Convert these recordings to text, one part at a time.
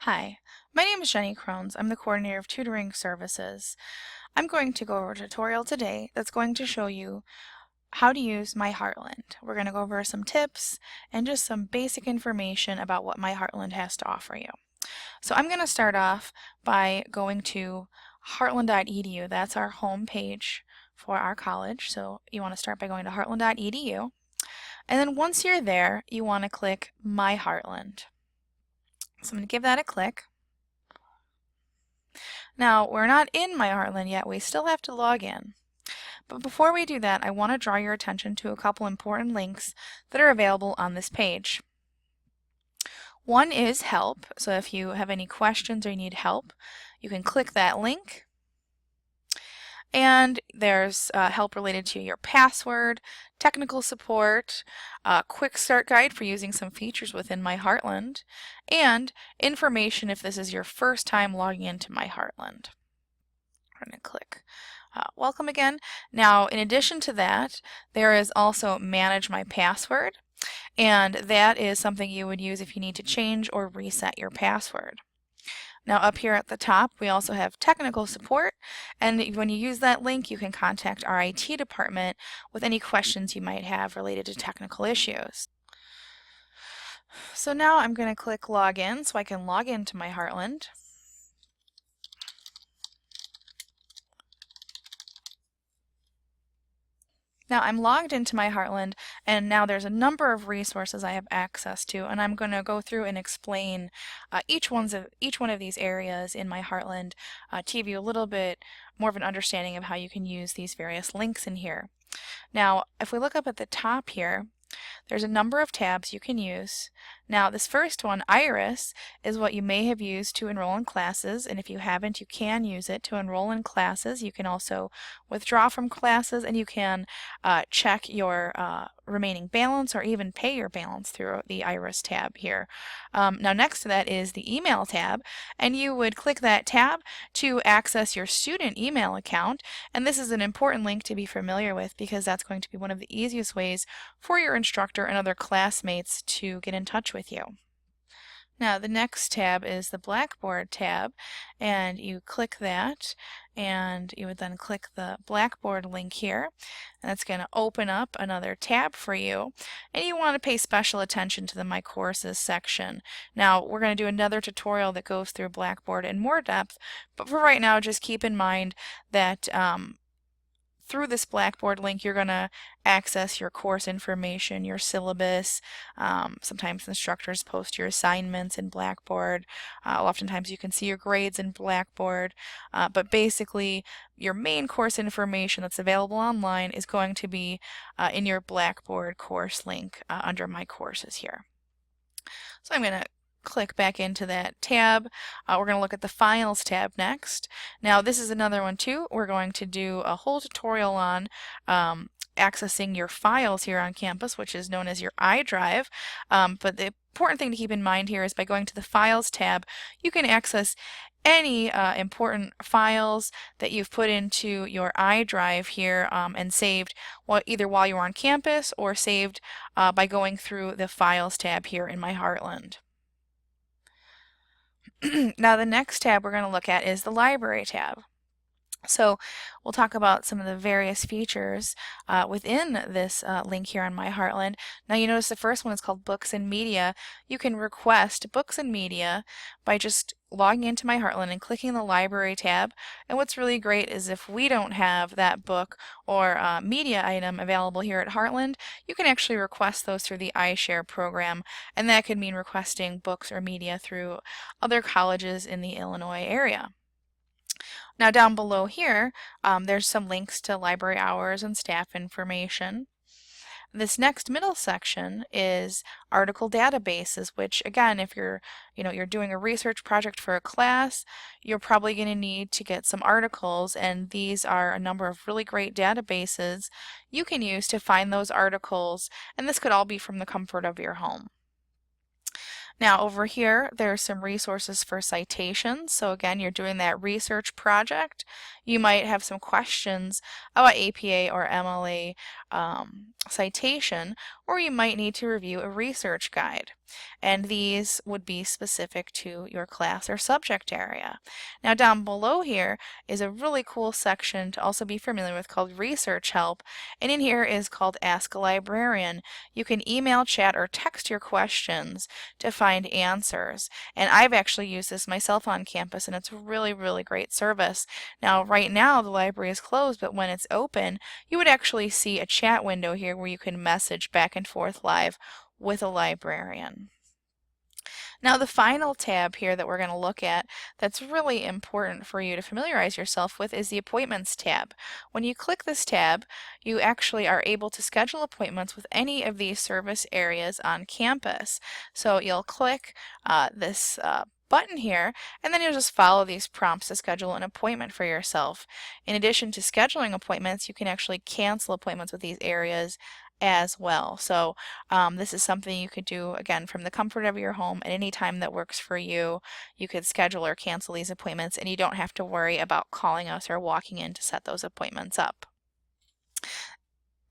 Hi, my name is Jenny Crones. I'm the coordinator of tutoring services. I'm going to go over a tutorial today that's going to show you how to use MyHeartland. We're going to go over some tips and just some basic information about what MyHeartland has to offer you. So I'm going to start off by going to heartland.edu. That's our home page for our college. So you want to start by going to heartland.edu. And then once you're there, you want to click MyHeartland. So I'm going to give that a click. Now, we're not in MyHeartland yet, we still have to log in. But before we do that, I want to draw your attention to a couple important links that are available on this page. One is help, so if you have any questions or you need help, you can click that link. And there's help related to your password, technical support, a quick start guide for using some features within MyHeartland, and information if this is your first time logging into MyHeartland. I'm going to click welcome again. Now, in addition to that, there is also manage my password, and that is something you would use if you need to change or reset your password. Now up here at the top we also have technical support, and when you use that link you can contact our IT department with any questions you might have related to technical issues. So now I'm going to click login so I can log into MyHeartland. Now I'm logged into MyHeartland, and now there's a number of resources I have access to, and I'm going to go through and explain each one of these areas in MyHeartland to give you a little bit more of an understanding of how you can use these various links in here. Now, if we look up at the top here, there's a number of tabs you can use. Now this first one, Iris, is what you may have used to enroll in classes, and if you haven't, you can use it to enroll in classes. You can also withdraw from classes, and you can check your remaining balance or even pay your balance through the Iris tab here. Now next to that is the email tab, and you would click that tab to access your student email account, and this is an important link to be familiar with because that's going to be one of the easiest ways for your instructor and other classmates to get in touch with you. Now the next tab is the Blackboard tab, and you click that and you would then click the Blackboard link here, and that's going to open up another tab for you, and you want to pay special attention to the My Courses section. Now we're going to do another tutorial that goes through Blackboard in more depth, but for right now just keep in mind that through this Blackboard link you're going to access your course information, your syllabus. Sometimes instructors post your assignments in Blackboard. Oftentimes you can see your grades in Blackboard. But basically your main course information that's available online is going to be in your Blackboard course link under My Courses here. So I'm going to click back into that tab. We're going to look at the Files tab next. Now this is another one too. We're going to do a whole tutorial on accessing your files here on campus, which is known as your iDrive. But the important thing to keep in mind here is by going to the Files tab, you can access any important files that you've put into your iDrive here and saved either while you were on campus or saved by going through the Files tab here in MyHeartland. Now the next tab we're going to look at is the Library tab. So we'll talk about some of the various features within this link here on MyHeartland. Now you notice the first one is called Books and Media. You can request books and media by just logging into MyHeartland and clicking the Library tab. And what's really great is if we don't have that book or media item available here at Heartland, you can actually request those through the iShare program, and that could mean requesting books or media through other colleges in the Illinois area. Now down below here, there's some links to library hours and staff information. This next middle section is article databases, which again, if you're doing a research project for a class, you're probably going to need to get some articles, and these are a number of really great databases you can use to find those articles, and this could all be from the comfort of your home. Now over here there's some resources for citations. So again, you're doing that research project. You might have some questions about APA or MLA citation, or you might need to review a research guide. And these would be specific to your class or subject area. Now down below here is a really cool section to also be familiar with called Research Help, and in here is called Ask a Librarian. You can email, chat, or text your questions to find answers. And I've actually used this myself on campus, and it's a really, really great service. Now, right now, the library is closed, but when it's open, you would actually see a chat window here where you can message back and forth live with a librarian. Now the final tab here that we're going to look at that's really important for you to familiarize yourself with is the Appointments tab. When you click this tab, you actually are able to schedule appointments with any of these service areas on campus. So you'll click this button here, and then you'll just follow these prompts to schedule an appointment for yourself. In addition to scheduling appointments, you can actually cancel appointments with these areas as well. So this is something you could do again from the comfort of your home at any time that works for you. You could schedule or cancel these appointments, and you don't have to worry about calling us or walking in to set those appointments up.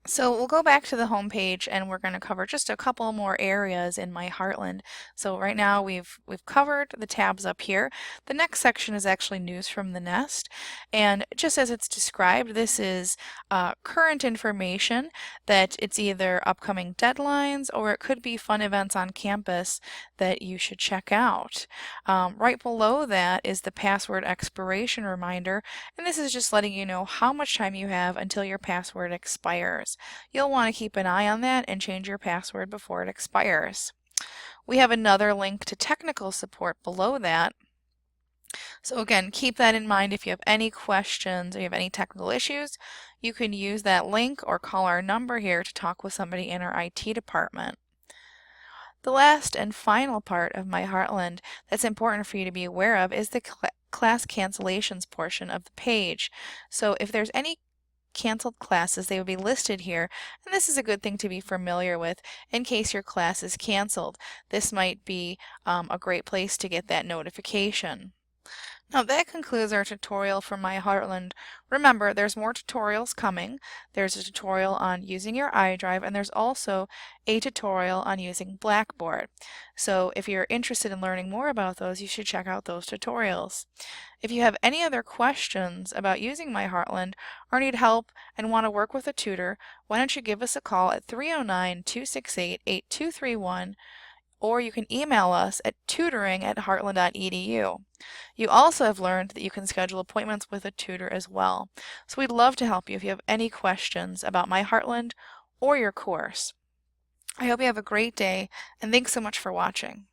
So we'll go back to the home page, and we're going to cover just a couple more areas in MyHeartland. So right now we've covered the tabs up here. The next section is actually News from the Nest, and just as it's described, this is current information that it's either upcoming deadlines or it could be fun events on campus that you should check out. Right below that is the password expiration reminder, and this is just letting you know how much time you have until your password expires. You'll want to keep an eye on that and change your password before it expires. We have another link to technical support below that. So again, keep that in mind. If you have any questions or you have any technical issues, you can use that link or call our number here to talk with somebody in our IT department. The last and final part of MyHeartland that's important for you to be aware of is the class cancellations portion of the page. So if there's any canceled classes, they would be listed here, and this is a good thing to be familiar with in case your class is canceled. This might be a great place to get that notification. Now that concludes our tutorial for MyHeartland. Remember, there's more tutorials coming. There's a tutorial on using your iDrive, and there's also a tutorial on using Blackboard. So if you're interested in learning more about those, you should check out those tutorials. If you have any other questions about using MyHeartland or need help and want to work with a tutor, why don't you give us a call at 309-268-8231, or you can email us at tutoring@heartland.edu. You also have learned that you can schedule appointments with a tutor as well. So we'd love to help you if you have any questions about MyHeartland or your course. I hope you have a great day, and thanks so much for watching.